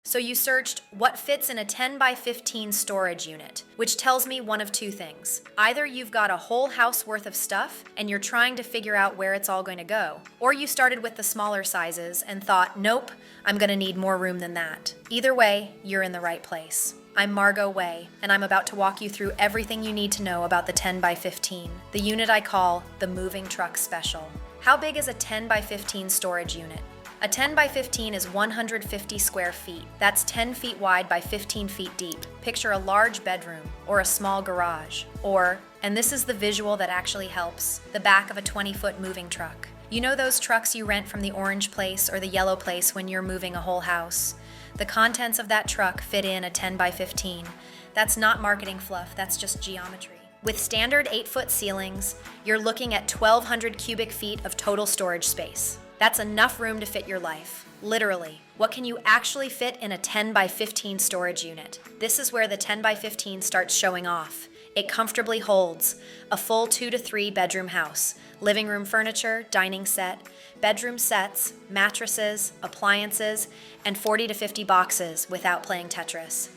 So you searched what fits in a 10 by 15 storage unit, which tells me one of two things. Either you've got a whole house worth of stuff and you're trying to figure out where it's all going to go, or you started with the smaller sizes and thought, nope, I'm going to need more room than that. Either way, you're in the right place. I'm Margot Way, and I'm about to walk you through everything you need to know about the 10 by 15, the unit I call the Moving Truck Special. How big is a 10 by 15 storage unit? A 10 by 15 is 150 square feet. That's 10 feet wide by 15 feet deep. Picture a large bedroom or a small garage. Or, and this is the visual that actually helps, the back of a 20-foot moving truck. You know those trucks you rent from the orange place or the yellow place when you're moving a whole house? The contents of that truck fit in a 10 by 15. That's not marketing fluff, that's just geometry. With standard 8-foot ceilings, you're looking at 1,200 cubic feet of total storage space. That's enough room to fit your life. Literally. What can you actually fit in a 10 by 15 storage unit? This is where the 10 by 15 starts showing off. It comfortably holds a full 2 to 3 bedroom house, living room furniture, dining set, bedroom sets, mattresses, appliances, and 40 to 50 boxes without playing Tetris.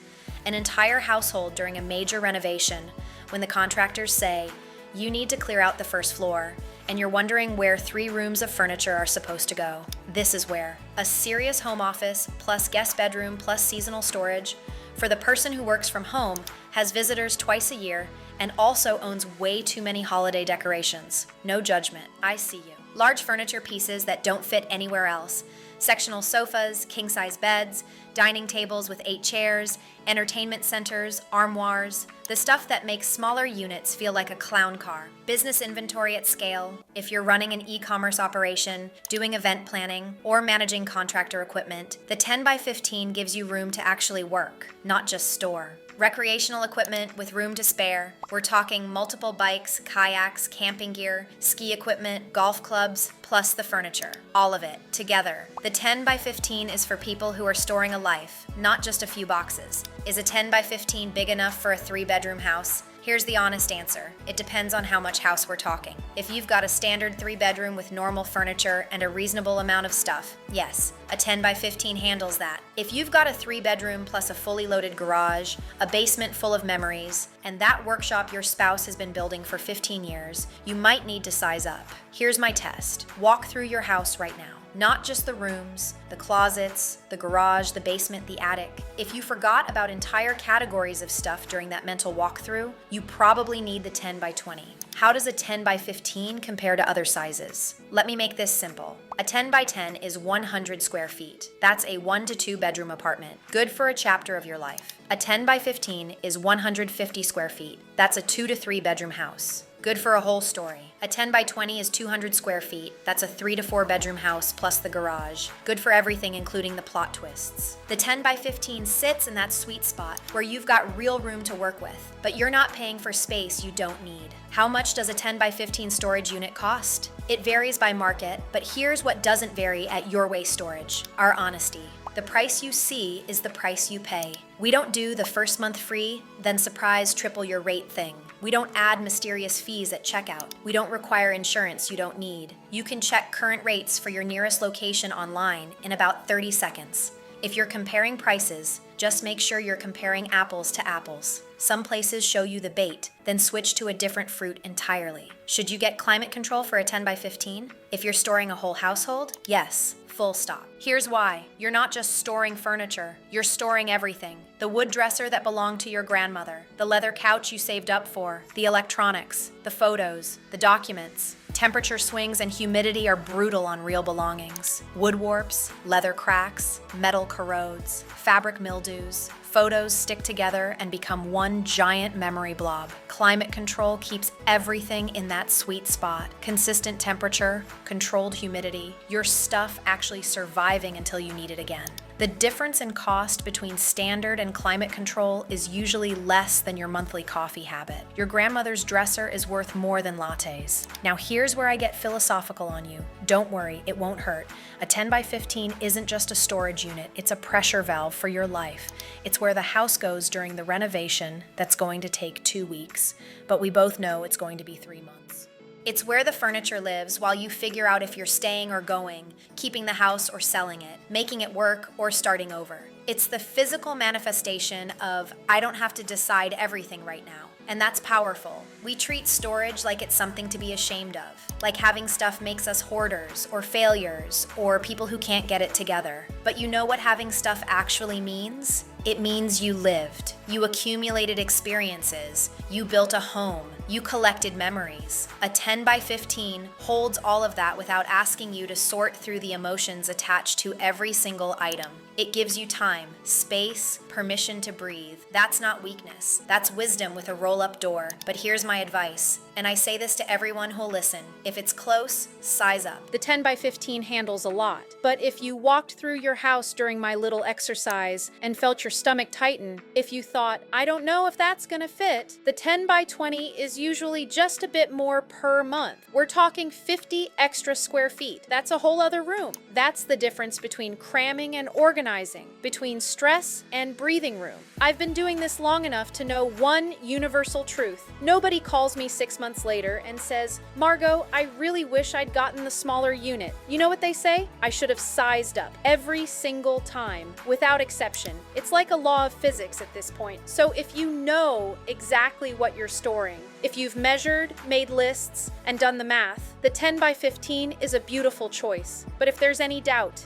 An entire household during a major renovation when the contractors say, you need to clear out the first floor, and you're wondering where 3 rooms of furniture are supposed to go. This is where. A serious home office, plus guest bedroom, plus seasonal storage, for the person who works from home, has visitors twice a year, and also owns way too many holiday decorations. No judgment, I see you. Large furniture pieces that don't fit anywhere else. Sectional sofas, king-size beds, dining tables with 8 chairs, entertainment centers, armoires, the stuff that makes smaller units feel like a clown car. Business inventory at scale, if you're running an e-commerce operation, doing event planning, or managing contractor equipment, the 10 by 15 gives you room to actually work, not just store. Recreational equipment with room to spare. We're talking multiple bikes, kayaks, camping gear, ski equipment, golf clubs, plus the furniture. All of it, together. The 10 by 15 is for people who are storing a life, not just a few boxes. Is a 10 by 15 big enough for a 3-bedroom house? Here's the honest answer. It depends on how much house we're talking. If you've got a standard 3-bedroom with normal furniture and a reasonable amount of stuff, yes, a 10 by 15 handles that. If you've got a 3-bedroom plus a fully loaded garage, a basement full of memories, and that workshop your spouse has been building for 15 years, you might need to size up. Here's my test. Walk through your house right now. Not just the rooms, the closets, the garage, the basement, the attic. If you forgot about entire categories of stuff during that mental walkthrough, you probably need the 10 by 20. How does a 10 by 15 compare to other sizes? Let me make this simple. A 10 by 10 is 100 square feet. That's a 1 to 2 bedroom apartment, good for a chapter of your life. A 10 by 15 is 150 square feet. That's a 2 to 3 bedroom house. Good for a whole story. A 10 by 20 is 200 square feet. That's a 3 to 4 bedroom house plus the garage. Good for everything, including the plot twists. The 10 by 15 sits in that sweet spot where you've got real room to work with, but you're not paying for space you don't need. How much does a 10 by 15 storage unit cost? It varies by market, but here's what doesn't vary at YourWay Storage: our honesty. The price you see is the price you pay. We don't do the first month free, then surprise triple your rate thing. We don't add mysterious fees at checkout. We don't require insurance you don't need. You can check current rates for your nearest location online in about 30 seconds. If you're comparing prices, just make sure you're comparing apples to apples. Some places show you the bait, then switch to a different fruit entirely. Should you get climate control for a 10 by 15? If you're storing a whole household, yes. Full stop. Here's why. You're not just storing furniture, you're storing everything. The wood dresser that belonged to your grandmother, the leather couch you saved up for, the electronics, the photos, the documents. Temperature swings and humidity are brutal on real belongings. Wood warps, leather cracks, metal corrodes, fabric mildews. Photos stick together and become one giant memory blob. Climate control keeps everything in that sweet spot. Consistent temperature, controlled humidity, your stuff actually surviving until you need it again. The difference in cost between standard and climate control is usually less than your monthly coffee habit. Your grandmother's dresser is worth more than lattes. Now here's where I get philosophical on you. Don't worry, it won't hurt. A 10 by 15 isn't just a storage unit, it's a pressure valve for your life. It's where the house goes during the renovation that's going to take 2 weeks, but we both know it's going to be 3 months. It's where the furniture lives while you figure out if you're staying or going, keeping the house or selling it, making it work or starting over. It's the physical manifestation of, I don't have to decide everything right now. And that's powerful. We treat storage like it's something to be ashamed of, like having stuff makes us hoarders or failures or people who can't get it together. But you know what having stuff actually means? It means you lived, you accumulated experiences, you built a home, you collected memories. A 10 by 15 holds all of that without asking you to sort through the emotions attached to every single item. It gives you time, space, permission to breathe. That's not weakness. That's wisdom with a roll-up door. But here's my advice, and I say this to everyone who'll listen. If it's close, size up. The 10 by 15 handles a lot, but if you walked through your house during my little exercise and felt your stomach tighten, if you thought, I don't know if that's gonna fit, the 10 by 20 is usually just a bit more per month. We're talking 50 extra square feet. That's a whole other room. That's the difference between cramming and organizing, between stress and breathing room. I've been doing this long enough to know one universal truth. Nobody calls me 6 months later and says, Margot, I really wish I'd gotten the smaller unit. You know what they say? I should have sized up every single time, without exception. It's like a law of physics at this point. So if you know exactly what you're storing, if you've measured, made lists, and done the math, the 10 by 15 is a beautiful choice. But if there's any doubt,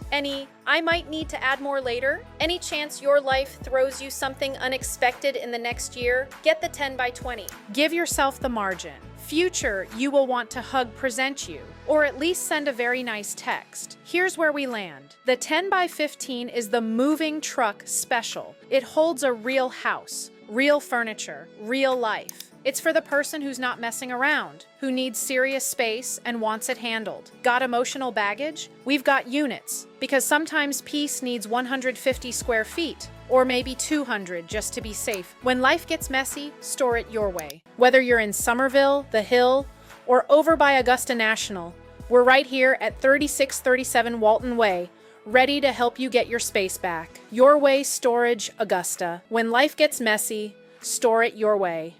I might need to add more later, any chance your life throws you something unexpected in the next year, get the 10 by 20. Give yourself the margin. Future, you will want to hug present you, or at least send a very nice text. Here's where we land. The 10 by 15 is the moving truck special. It holds a real house, real furniture, real life. It's for the person who's not messing around, who needs serious space and wants it handled. Got emotional baggage? We've got units, because sometimes peace needs 150 square feet, or maybe 200 just to be safe. When life gets messy, store it your way. Whether you're in Somerville, The Hill, or over by Augusta National, we're right here at 3637 Walton Way, ready to help you get your space back. YourWay Storage, Augusta. When life gets messy, store it your way.